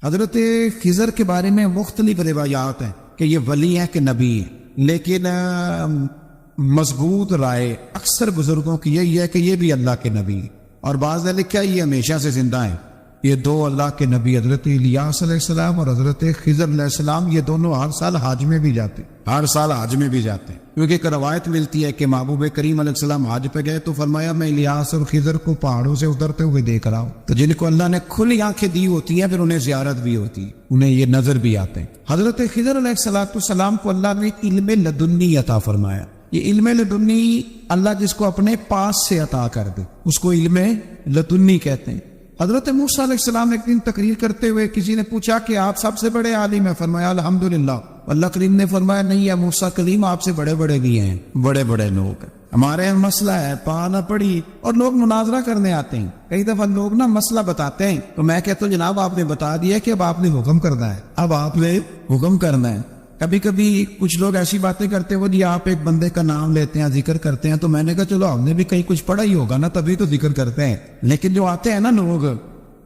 حضرت خضر کے بارے میں مختلف روایات ہیں کہ یہ ولی ہیں کہ نبی ہیں، لیکن مضبوط رائے اکثر بزرگوں کی یہی ہے کہ یہ بھی اللہ کے نبی ہیں، اور بعض نے لکھا یہ ہمیشہ سے زندہ ہیں۔ یہ دو اللہ کے نبی حضرت الیاس علیہ السلام اور حضرت خضر علیہ السلام یہ دونوں ہر سال حج میں بھی جاتے ہیں، ہر سال حج میں بھی جاتے ہیں، کیونکہ ایک روایت ملتی ہے کہ محبوب کریم علیہ السلام حج پہ گئے تو فرمایا میں الیاس اور خضر کو پہاڑوں سے اترتے ہوئے دیکھ رہا ہوں۔ تو جن کو اللہ نے کھلی آنکھیں دی ہوتی ہیں پھر انہیں زیارت بھی ہوتی ہے، انہیں یہ نظر بھی آتے ہیں۔ حضرت خضر علیہ السلام کو اللہ نے علم لدنی عطا فرمایا۔ یہ علم لدنی اللہ جس کو اپنے پاس سے عطا کر دے اس کو علم لدنی کہتے ہیں۔ حضرت موسیٰ علیہ السلام ایک دن تقریر کرتے ہوئے کسی نے پوچھا کہ آپ سب سے بڑے عالم ہیں، فرمایا الحمدللہ۔ اللہ کریم نے فرمایا نہیں ہے موسیٰ کلیم آپ سے بڑے بڑے بھی ہیں، بڑے بڑے لوگ ہیں۔ ہمارے یہاں مسئلہ ہے پڑھا پڑھی اور لوگ مناظرہ کرنے آتے ہیں، کئی دفعہ لوگ مسئلہ بتاتے ہیں تو میں کہتا ہوں جناب آپ نے بتا دیا کہ اب آپ نے حکم کرنا ہے، اب آپ نے حکم کرنا ہے۔ کبھی کبھی کچھ لوگ ایسی باتیں کرتے ہیں وہ جی آپ ایک بندے کا نام لیتے ہیں ذکر کرتے ہیں، تو میں نے کہا چلو ہم نے بھی کہیں کچھ پڑھا ہی ہوگا نا تبھی تو ذکر کرتے ہیں، لیکن جو آتے ہیں نا لوگ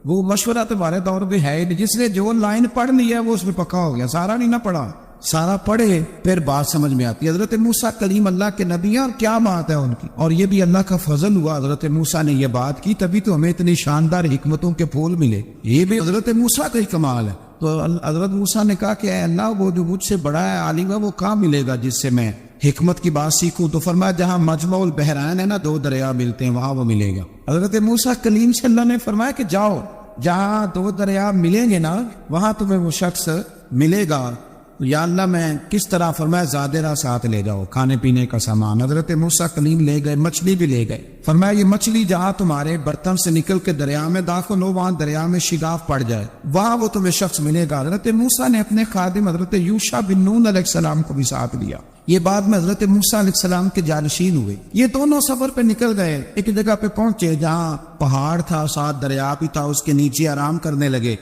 وہ مشورہ تو ہمارے دور پہ ہے نہیں، جس نے جو لائن پڑھ لی ہے وہ اس میں پکا ہو گیا، سارا نہیں نہ پڑھا، سارا پڑھے پھر بات سمجھ میں آتی ہے۔ حضرت موسیٰ کلیم اللہ کے نبی ہیں اور کیا بات ہے ان کی، اور یہ بھی اللہ کا فضل ہوا حضرت موسیٰ نے یہ بات کی تبھی تو ہمیں اتنی شاندار حکمتوں کے پھول ملے، یہ بھی حضرت موسیٰ کا ہی کمال ہے۔ تو حضرت موسیٰ نے کہا کہ اے اللہ وہ جو مجھ سے بڑا ہے عالم ہے وہ کہاں ملے گا جس سے میں حکمت کی بات سیکھوں، تو فرمایا جہاں مجمع البحرین ہے نا دو دریا ملتے ہیں وہاں وہ ملے گا۔ حضرت موسیٰ کلیم سے اللہ نے فرمایا کہ جاؤ جہاں دو دریا ملیں گے نا وہاں تمہیں وہ شخص ملے گا، تو یا اللہ میں کس طرح، فرمایا زادرہ ساتھ لے جاؤ کھانے پینے کا سامان۔ حضرت موسیٰ کلیم لے گئے، مچھلی بھی لے گئے، فرمایا یہ مچھلی جہاں تمہارے برتن سے نکل کے دریا میں داخل ہو وہاں دریا میں شگاف پڑ جائے وہاں وہ تمہیں شخص ملے گا۔ حضرت موسیٰ نے اپنے خادم حضرت یوشع بن نون علیہ السلام کو بھی ساتھ لیا، یہ بعد میں حضرت موسیٰ علیہ السلام کے جانشین ہوئے۔ یہ دونوں سفر پہ نکل گئے، ایک جگہ پہ پہنچے جہاں پہاڑ تھا ساتھ دریا بھی تھا، اس کے نیچے آرام کرنے لگے۔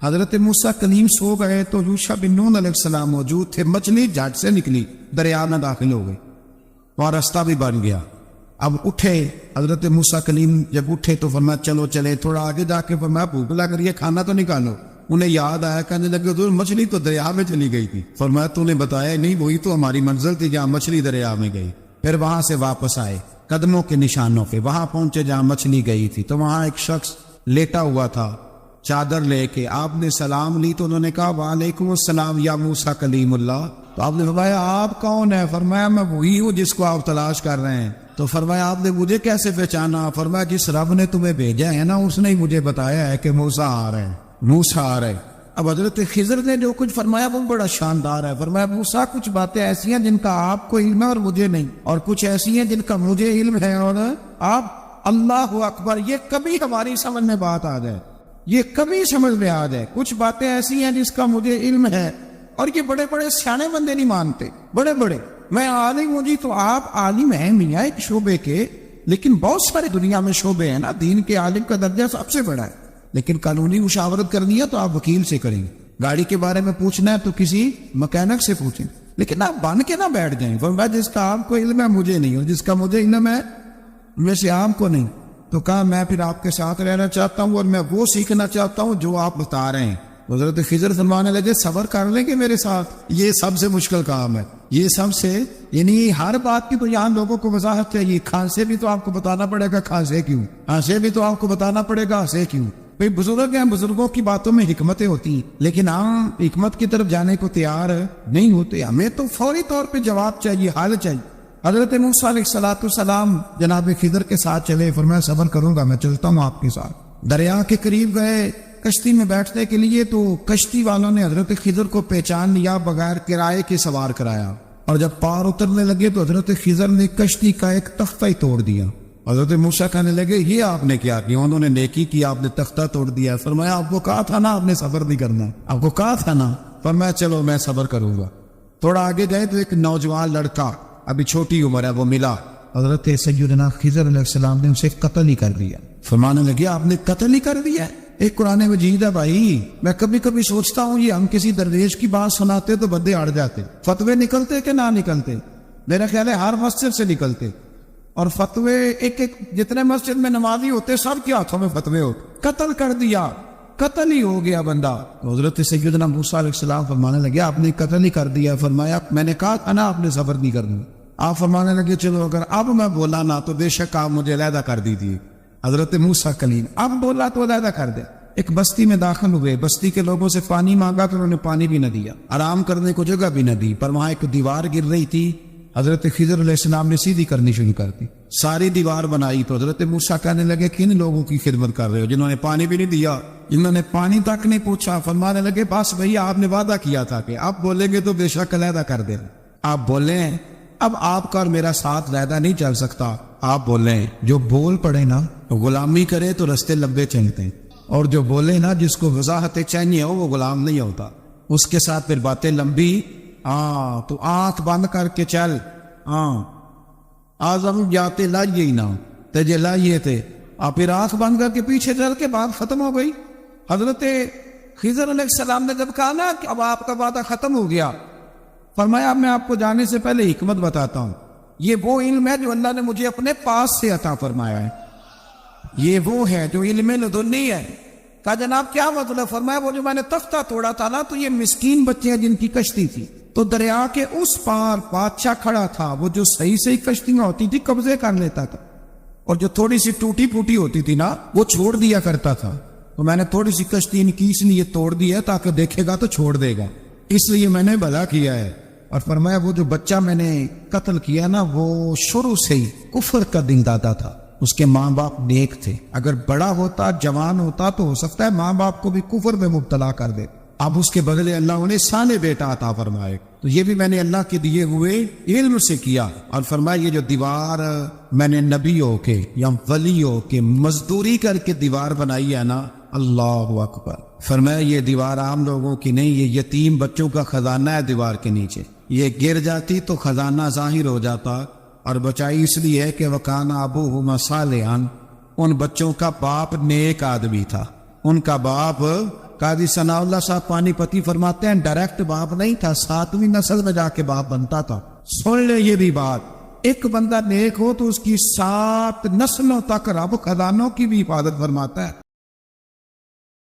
حضرت موسیٰ کلیم سو گئے تو یوشع بن نون علیہ السلام موجود تھے، مچھلی جھٹ سے نکلی دریا میں داخل ہو گئی، وہاں راستہ بھی بن گیا۔ اب اٹھے حضرت موسیٰ کلیم، جب اٹھے تو فرمایا چلو چلے، تھوڑا آگے جا کے فرمایا بھوک لگ رہی ہے کھانا تو نکالو۔ انہیں یاد آیا، کہنے لگے حضور مچھلی تو دریا میں چلی گئی تھی۔ فرمایا تو نے بتایا نہیں، وہی تو ہماری منزل تھی جہاں مچھلی دریا میں گئی۔ پھر وہاں سے واپس آئے قدموں کے نشانوں پہ، وہاں پہنچے جہاں مچھلی گئی تھی، تو وہاں ایک شخص لیٹا ہوا تھا چادر لے کے، آپ نے سلام لی تو انہوں نے کہا وعلیکم السلام یا موسیٰ کلیم اللہ۔ تو آپ نے فرمایا آپ کون ہے؟ فرمایا میں وہی ہوں جس کو آپ تلاش کر رہے ہیں۔ تو فرمایا آپ نے مجھے کیسے پہچانا؟ فرمایا جس رب نے تمہیں بھیجا ہے نا اس نے ہی مجھے بتایا ہے کہ موسیٰ آ رہے ہیں، موسیٰ آ رہے ہیں۔ اب حضرت خضر نے جو کچھ فرمایا وہ بڑا شاندار ہے، فرمایا موسیٰ کچھ باتیں ایسی ہیں جن کا آپ کو علم ہے اور مجھے نہیں، اور کچھ ایسی ہیں جن کا مجھے علم ہے اور آپ، اللہ اکبر، یہ کبھی ہماری سمجھ میں بات آ جائے، یہ کبھی سمجھ میں آ جائے، کچھ باتیں ایسی ہیں جس کا مجھے علم ہے اور یہ بڑے بڑے سیانے بندے نہیں مانتے، بڑے بڑے میں عالم ہوں جی، تو آپ عالم ہیں میاں ایک شعبے کے، لیکن بہت سارے دنیا میں شعبے ہیں نا، دین کے عالم کا درجہ سب سے بڑا ہے، لیکن قانونی مشاورت کرنی ہے تو آپ وکیل سے کریں گے، گاڑی کے بارے میں پوچھنا ہے تو کسی مکینک سے پوچھیں، لیکن آپ بن کے نہ بیٹھ جائیں فرمایا جس کا آپ کو علم ہے مجھے نہیں، اور جس کا مجھے علم ہے ویسے آپ کو نہیں۔ تو کہا میں پھر آپ کے ساتھ رہنا چاہتا ہوں اور میں وہ سیکھنا چاہتا ہوں جو آپ بتا رہے ہیں۔ حضرت خضر فرمانے لگے صبر کر لیں گے میرے ساتھ، یہ سب سے مشکل کام ہے، یہ سب سے، یعنی ہر بات کی تو یہاں لوگوں کو وضاحت چاہیے، کھانسے بھی تو آپ کو بتانا پڑے گا کھانسے کیوں، ہنسے بھی تو آپ کو بتانا پڑے گا ہنسے کیوں۔ بھئی بزرگ ہیں، بزرگوں کی باتوں میں حکمتیں ہوتی ہیں، لیکن ہم حکمت کی طرف جانے کو تیار نہیں ہوتے، ہمیں تو فوری طور پہ جواب چاہیے، حل چاہیے۔ حضرت موسیٰ علیہ السلام جناب خضر کے ساتھ چلے، فرمایا صبر کروں گا میں چلتا ہوں آپ کے ساتھ۔ دریا کے قریب گئے کشتی میں بیٹھنے کے لیے تو کشتی والوں نے حضرت خضر کو پہچان لیا، بغیر کرائے کے سوار کرایا، اور جب پار اترنے لگے تو حضرت خضر نے کشتی کا ایک تختہ ہی توڑ دیا۔ حضرت موسیٰ کہنے لگے یہ آپ نے کیا کیا؟ انہوں نے نیکی کی، آپ نے تختہ توڑ دیا۔ فرمایا آپ کو کہا تھا نا آپ نے صبر نہیں کرنا، آپ کو کہا تھا نا۔ فرمایا چلو میں صبر کروں گا۔ تھوڑا آگے گئے تو ایک نوجوان لڑکا ابھی چھوٹی عمر ہے وہ ملا، حضرت سیدنا خضر علیہ السلام نے اسے قتل ہی کر دیا۔ فرمانے لگے آپ نے قتل ہی کر دیا؟ ایک قرآن مجید ہے بھائی، میں کبھی کبھی سوچتا ہوں یہ ہم کسی درویش کی بات سناتے تو بندے اڑ جاتے، فتوے نکلتے کہ نہ نکلتے؟ میرا خیال ہے ہر مسجد سے نکلتے، اور فتوے ایک ایک جتنے مسجد میں نمازی ہوتے سب کے ہاتھوں میں فتوے ہوتے۔ قتل کر دیا، قتل ہی ہو گیا بندہ. تو حضرت سیدنا موسیٰ علیہ السلام فرمانے لگے آپ نے قتل ہی کر دیا. فرمایا میں نے کہا تھا نا آپ نے صبر نہیں کرنا. آپ فرمانے لگے چلو اگر اب میں بولا نا تو بے شک آپ مجھے علیحدہ کر دیجیے. حضرت موسیٰ کلیم اب بولا تو علیحدہ کر دے. ایک بستی میں داخل ہوئے, بستی کے لوگوں سے پانی مانگا تو انہوں نے پانی بھی نہ دیا, آرام کرنے کو جگہ بھی نہ دی, پر وہاں ایک دیوار گر رہی تھی. حضرت خضر علیہ السلام نے سیدھی کرنی شروع کر دی, ساری دیوار بنائی. تو حضرت موسیٰ کہنے لگے کن لوگوں کی خدمت کر رہے ہو جنہوں نے پانی بھی نہیں دیا, جنہوں نے پانی تک نہیں پوچھا. فرمانے لگے بس بھیا آپ نے وعدہ کیا تھا کہ آپ بولیں گے تو بے شک علیحدہ کر دیں. آپ بولیں اب آپ کا اور میرا ساتھ علیحدہ نہیں چل سکتا. آپ بولیں جو بول پڑے نا غلامی کرے تو رستے لمبے چلتے ہیں, اور جو بولے نا جس کو وضاحت چاہیے ہو وہ غلام نہیں ہوتا, اس کے ساتھ پھر باتیں لمبی. تو آنکھ بند کر کے چل. آزم جاتے لائیے ہی نہ تجھے لائیے تھے, آپ پھر آنکھ بند کر کے پیچھے چل کے بات ختم ہو گئی. حضرت خضر علیہ السلام نے جب کہا نا کہ اب آپ کا وعدہ ختم ہو گیا, فرمایا اب میں آپ کو جانے سے پہلے حکمت بتاتا ہوں. یہ وہ علم ہے جو اللہ نے مجھے اپنے پاس سے عطا فرمایا ہے. یہ وہ ہے جو علم لدنی ہے. کہا جناب کیا مطلب؟ فرمایا وہ جو میں نے تختہ توڑا تھا نا, تو یہ مسکین بچے ہیں جن کی کشتی تھی, تو دریا کے اس پار بادشاہ کھڑا تھا, وہ جو صحیح کشتیاں ہوتی تھی قبضے کر لیتا تھا, اور جو تھوڑی سی ٹوٹی پھوٹی ہوتی تھی نا وہ چھوڑ دیا کرتا تھا. تو میں نے تھوڑی سی کشتی ان کی اس لیے توڑ دی ہے تاکہ دیکھے گا تو چھوڑ دے گا, اس لیے میں نے بھلا کیا ہے. اور فرمایا وہ جو بچہ میں نے قتل کیا نا وہ شروع سے ہی کفر کا دین دادا تھا, اس کے ماں باپ نیک تھے. اگر بڑا ہوتا جوان ہوتا تو ہو سکتا ہے ماں باپ کو بھی کفر میں مبتلا کر دے. اب اس کے بدلے اللہ انہیں صالح بیٹا عطا فرمائے. تو یہ بھی میں نے اللہ کے دیے ہوئے علم سے کیا. اور فرمایا یہ جو دیوار میں نے نبی ہو کے یا ولی ہو کے مزدوری کر کے دیوار بنائی ہے نا, اللہ اکبر. فرمایا یہ دیوار عام لوگوں کی نہیں, یہ یتیم بچوں کا خزانہ ہے دیوار کے نیچے. یہ گر جاتی تو خزانہ ظاہر ہو جاتا, اور بچائی اس لیے ہے کہ وَكَانَ أَبُوهُمَا صَالِحًا, ان بچوں کا باپ نیک آدمی تھا. ان کا باپ قاضی ثناء اللہ صاحب پانی پتی فرماتے ہیں ڈائریکٹ باپ نہیں تھا, 7ویں نسل میں جا کے باپ بنتا تھا. سن لے یہ بھی بات, ایک بندہ نیک ہو تو اس کی 7 نسلوں تک رب خزانوں کی بھی حفاظت فرماتا ہے.